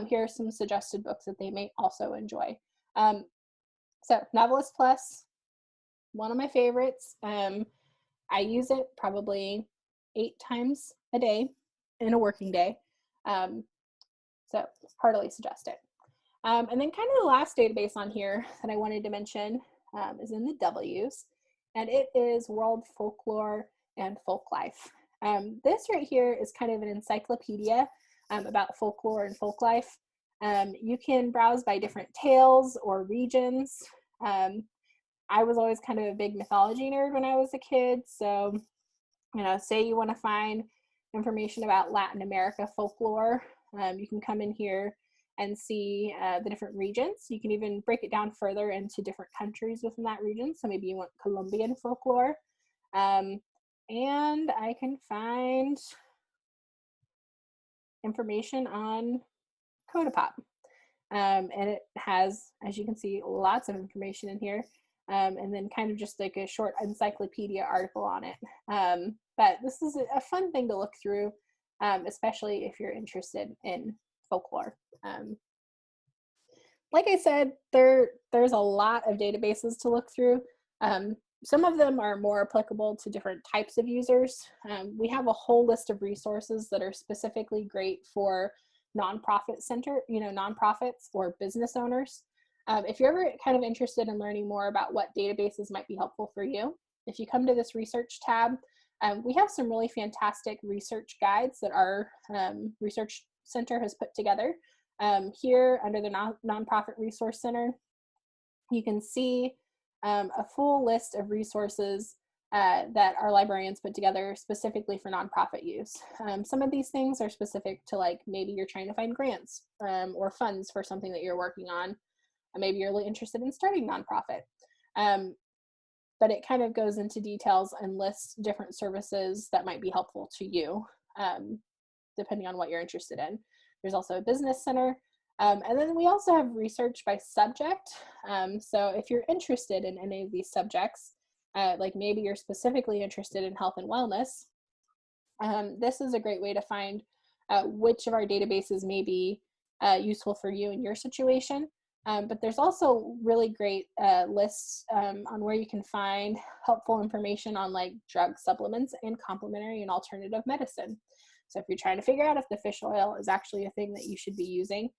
here are some suggested books that they may also enjoy. So Novelist Plus, one of my favorites. I use it probably 8 times a day in a working day. So heartily suggest it. And then kind of the last database on here that I wanted to mention is in the W's, and it is World Folklore and Folklife. This right here is kind of an encyclopedia about folklore and folklife. You can browse by different tales or regions. I was always kind of a big mythology nerd when I was a kid, so say you want to find information about Latin America folklore, you can come in here and see the different regions. You can even break it down further into different countries within that region. So maybe you want Colombian folklore. And I can find information on Codapop. And it has, as you can see, lots of information in here. And then kind of just like a short encyclopedia article on it. But this is a fun thing to look through, especially if you're interested in folklore. Like I said, there's a lot of databases to look through. Some of them are more applicable to different types of users. We have a whole list of resources that are specifically great for nonprofits or business owners. If you're ever kind of interested in learning more about what databases might be helpful for you, if you come to this research tab, we have some really fantastic research guides that our research center has put together. Here under the Nonprofit Resource Center, you can see a full list of resources that our librarians put together specifically for nonprofit use. Some of these things are specific to, like, maybe you're trying to find grants or funds for something that you're working on. Maybe you're really interested in starting nonprofit. But it kind of goes into details and lists different services that might be helpful to you, depending on what you're interested in. There's also a business center. And then we also have research by subject. So if you're interested in any of these subjects, like maybe you're specifically interested in health and wellness, this is a great way to find which of our databases may be useful for you in your situation. But there's also really great lists on where you can find helpful information on, like, drug supplements and complementary and alternative medicine. So if you're trying to figure out if the fish oil is actually a thing that you should be using,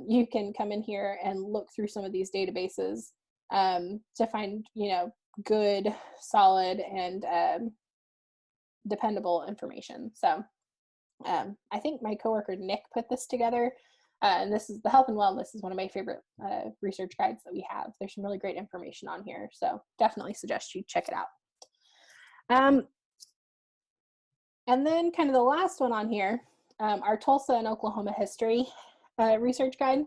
you can come in here and look through some of these databases to find, good, solid, and dependable information. So I think my coworker Nick put this together. And this is the health and wellness is one of my favorite research guides that we have. There's some really great information on here, so definitely suggest you check it out. And then kind of the last one on here, our Tulsa and Oklahoma history research guide.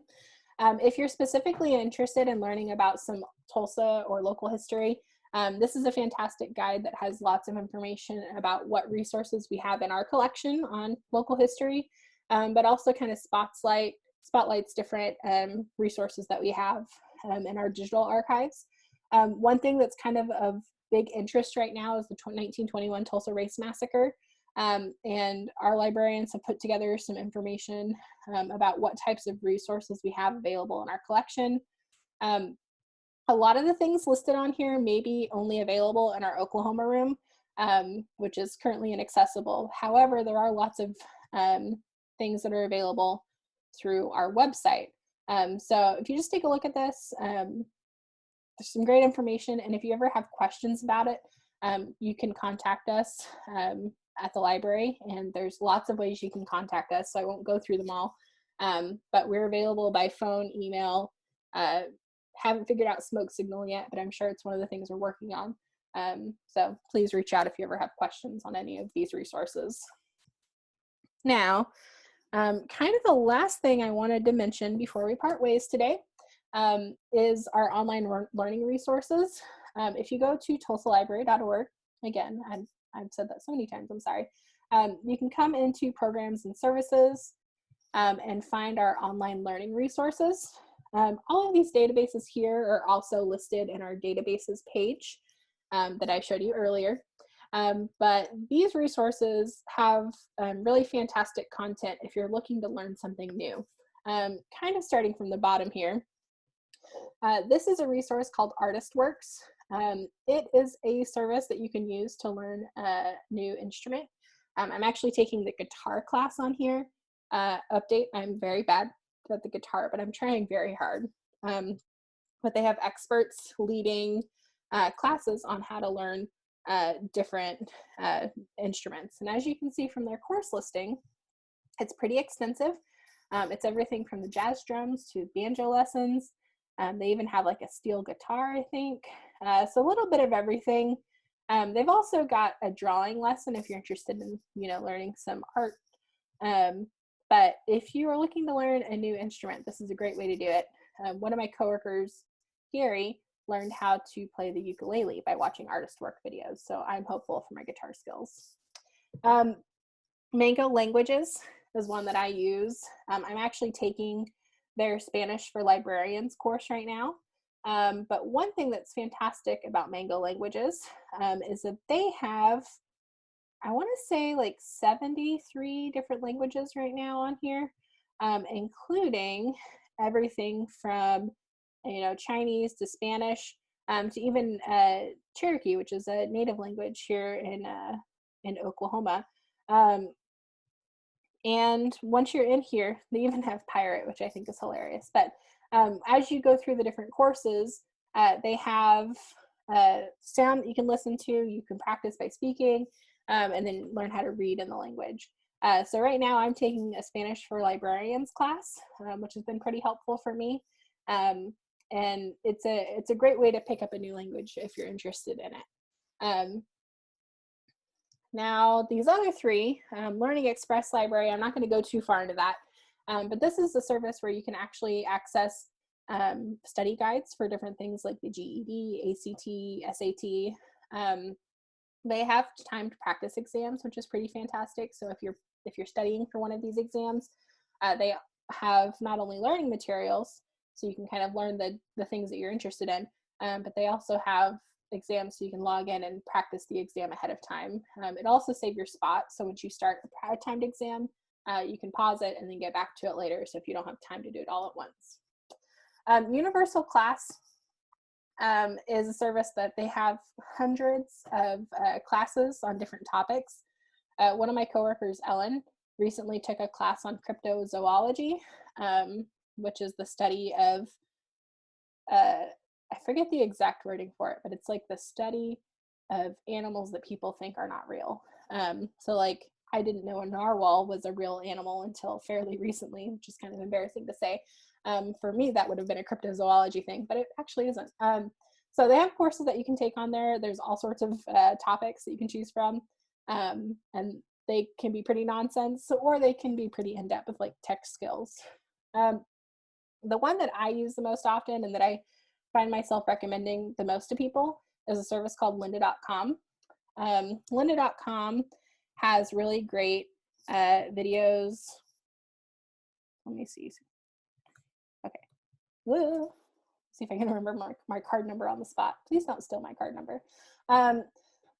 If you're specifically interested in learning about some Tulsa or local history, this is a fantastic guide that has lots of information about what resources we have in our collection on local history, but also kind of spotlights different resources that we have in our digital archives. One thing that's kind of big interest right now is the 1921 Tulsa Race Massacre. And our librarians have put together some information about what types of resources we have available in our collection. A lot of the things listed on here may be only available in our Oklahoma room, which is currently inaccessible. However, there are lots of things that are available through our website. So if you just take a look at this, there's some great information. And if you ever have questions about it, you can contact us at the library, and there's lots of ways you can contact us, so I won't go through them all. But we're available by phone, email. Haven't figured out smoke signal yet, but I'm sure it's one of the things we're working on. So please reach out if you ever have questions on any of these resources. Now, kind of the last thing I wanted to mention before we part ways today is our online learning resources. If you go to tulsalibrary.org, again, I've said that so many times, I'm sorry. You can come into programs and services, and find our online learning resources. All of these databases here are also listed in our databases page that I showed you earlier. But these resources have really fantastic content if you're looking to learn something new. Kind of starting from the bottom here. This is a resource called Artistworks. It is a service that you can use to learn a new instrument. I'm actually taking the guitar class on here. Update, I'm very bad at the guitar, but I'm trying very hard. But they have experts leading classes on how to learn different instruments. And as you can see from their course listing, it's pretty extensive. It's everything from the jazz drums to banjo lessons. They even have like a steel guitar, I think. So a little bit of everything. They've also got a drawing lesson if you're interested in, learning some art. But if you are looking to learn a new instrument, this is a great way to do it. One of my coworkers, Gary, learned how to play the ukulele by watching artist work videos. So I'm hopeful for my guitar skills. Mango Languages is one that I use. I'm actually taking their Spanish for Librarians course right now. But one thing that's fantastic about Mango Languages is that they have, I want to say like 73 different languages right now on here, including everything from Chinese to Spanish to even Cherokee, which is a native language here in Oklahoma. And once you're in here, they even have pirate, which I think is hilarious. But as you go through the different courses, they have sound that you can listen to, you can practice by speaking, and then learn how to read in the language. So right now I'm taking a Spanish for Librarians class, which has been pretty helpful for me. And it's a great way to pick up a new language if you're interested in it. Now these other three, Learning Express Library, I'm not going to go too far into that, but this is a service where you can actually access study guides for different things like the GED, ACT, SAT. They have timed practice exams, which is pretty fantastic. So if you're studying for one of these exams, they have not only learning materials, so you can kind of learn the things that you're interested in, but they also have exams so you can log in and practice the exam ahead of time. It also saves your spot, so once you start a timed exam, you can pause it and then get back to it later, so if you don't have time to do it all at once. Universal Class is a service that they have hundreds of classes on different topics. One of my coworkers, Ellen, recently took a class on cryptozoology, which is the study of I forget the exact wording for it, but it's like the study of animals that people think are not real. So like, I didn't know a narwhal was a real animal until fairly recently, which is kind of embarrassing to say. For me, that would have been a cryptozoology thing, but it actually isn't. So they have courses that you can take on there. There's all sorts of topics that you can choose from. And they can be pretty nonsense, or they can be pretty in-depth with like tech skills. The one that I use the most often and that I find myself recommending the most to people is a service called Lynda Com. Lynda.com has really great videos. Let me see. Okay. Whoa. See if I can remember my card number on the spot. Please don't steal my card number.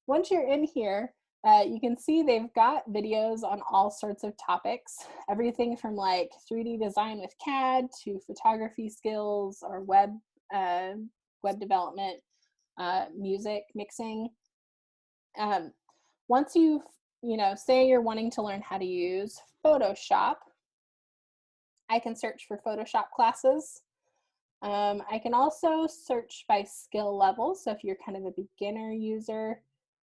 Once you're in here, you can see they've got videos on all sorts of topics, everything from like 3D design with CAD to photography skills or web development, music mixing. Once you've, say you're wanting to learn how to use Photoshop, I can search for Photoshop classes. I can also search by skill level. So if you're kind of a beginner user,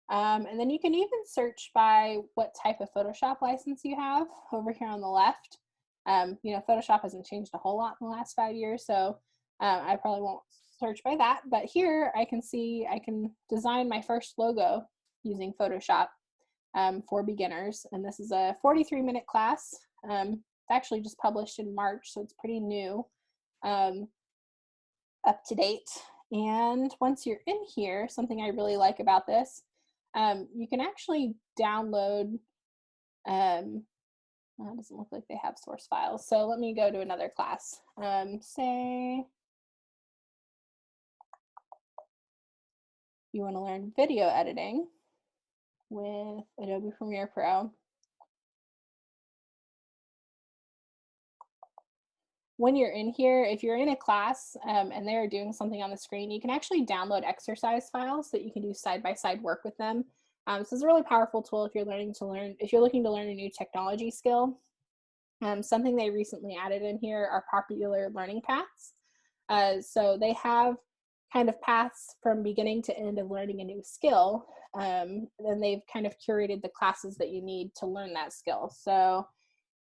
and then you can even search by what type of Photoshop license you have over here on the left. Photoshop hasn't changed a whole lot in the last 5 years, so I probably won't search by that. But here I can see I can design my first logo using Photoshop for beginners. And this is a 43-minute class. It's actually just published in March, so it's pretty new, up to date. And once you're in here, something I really like about this, you can actually download Doesn't look like they have source files. So let me go to another class. Say you want to learn video editing with Adobe Premiere Pro. When you're in here, if you're in a class and they're doing something on the screen, you can actually download exercise files that you can do side-by-side work with them. So it's a really powerful tool if you're if you're looking to learn a new technology skill. Something they recently added in here are popular learning paths. So they have kind of paths from beginning to end of learning a new skill. Then they've kind of curated the classes that you need to learn that skill. So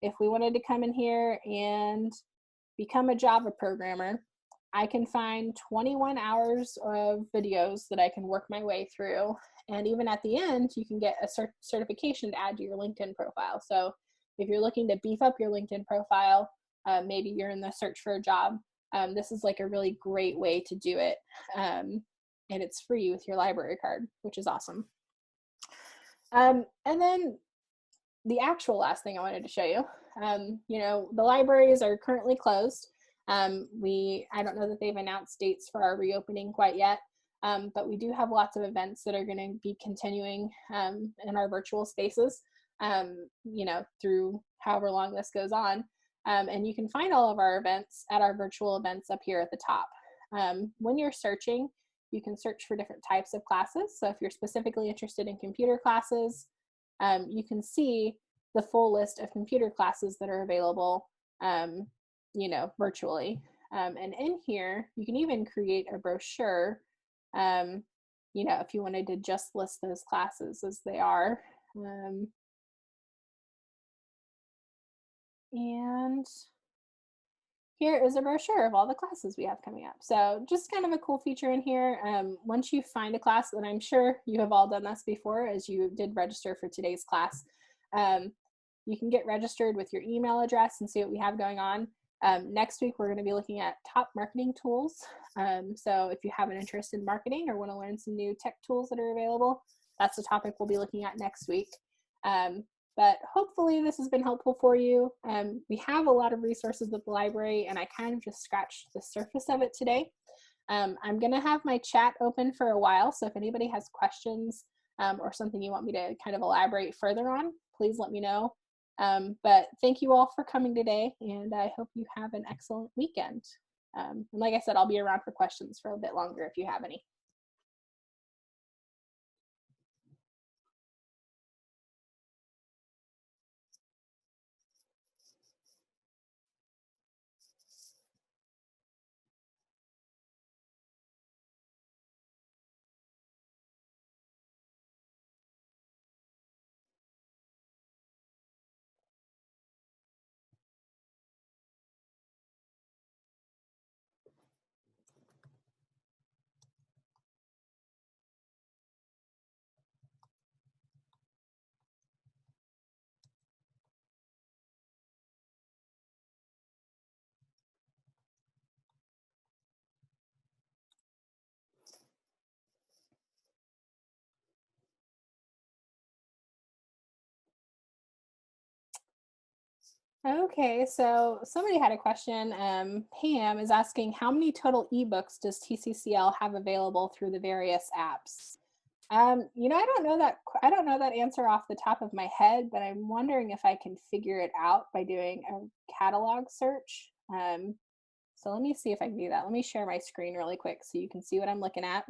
if we wanted to come in here and become a Java programmer, I can find 21 hours of videos that I can work my way through. And even at the end, you can get a certification to add to your LinkedIn profile. So if you're looking to beef up your LinkedIn profile, maybe you're in the search for a job, this is like a really great way to do it. And it's free with your library card, which is awesome. And then the actual last thing I wanted to show you, you know, the libraries are currently closed. I don't know that they've announced dates for our reopening quite yet, but we do have lots of events that are going to be continuing in our virtual spaces, you know, through however long this goes on. And you can find all of our events at our virtual events up here at the top. When you're searching, you can search for different types of classes. So if you're specifically interested in computer classes, you can see the full list of computer classes that are available, you know, virtually. And in here, you can even create a brochure, you know, if you wanted to just list those classes as they are. And here is a brochure of all the classes we have coming up. So just kind of a cool feature in here. Once you find a class, and I'm sure you have all done this before as you did register for today's class, you can get registered with your email address and see what we have going on. Next week, we're going to be looking at top marketing tools. So if you have an interest in marketing or want to learn some new tech tools that are available, that's the topic we'll be looking at next week. But hopefully this has been helpful for you. We have a lot of resources at the library, and I kind of just scratched the surface of it today. I'm going to have my chat open for a while, so if anybody has questions or something you want me to kind of elaborate further on, please let me know. But thank you all for coming today, and I hope you have an excellent weekend. And like I said, I'll be around for questions for a bit longer if you have any. Okay, so somebody had a question. Pam is asking, how many total ebooks does TCCL have available through the various apps? You know, I don't know that answer off the top of my head, but I'm wondering if I can figure it out by doing a catalog search. So let me see if I can do that. Let me share my screen really quick so you can see what I'm looking at.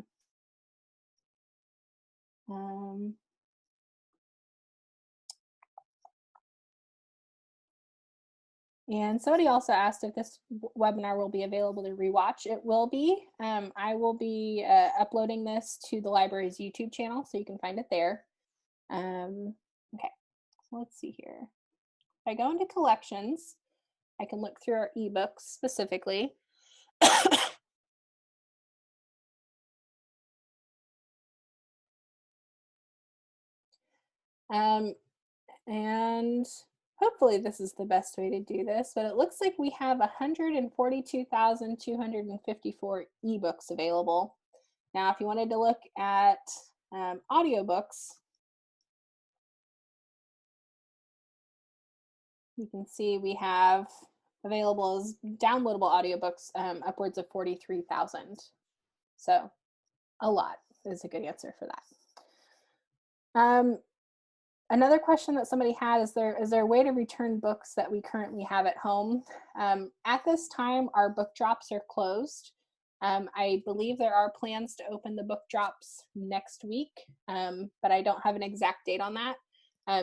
And somebody also asked if this webinar will be available to rewatch. It will be. I will be uploading this to the library's YouTube channel, so you can find it there. Okay, so let's see here. If I go into collections, I can look through our ebooks specifically. And hopefully this is the best way to do this, but it looks like we have 142,254 ebooks available. Now, if you wanted to look at audiobooks, You can see we have available as downloadable audiobooks upwards of 43,000. So a lot is a good answer for that. Another question that somebody had is there a way to return books that we currently have at home? At this time, our book drops are closed. I believe there are plans to open the book drops next week, but I don't have an exact date on that.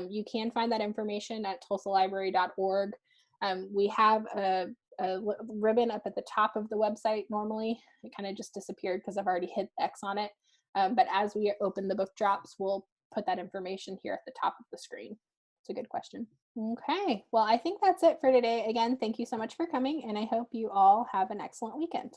You can find that information at tulsalibrary.org. We have a ribbon up at the top of the website normally. It kind of just disappeared because I've already hit X on it. But as we open the book drops, we'll put that information here at the top of the screen. It's a good question. Okay, well, I think that's it for today. Again, thank you so much for coming, and I hope you all have an excellent weekend.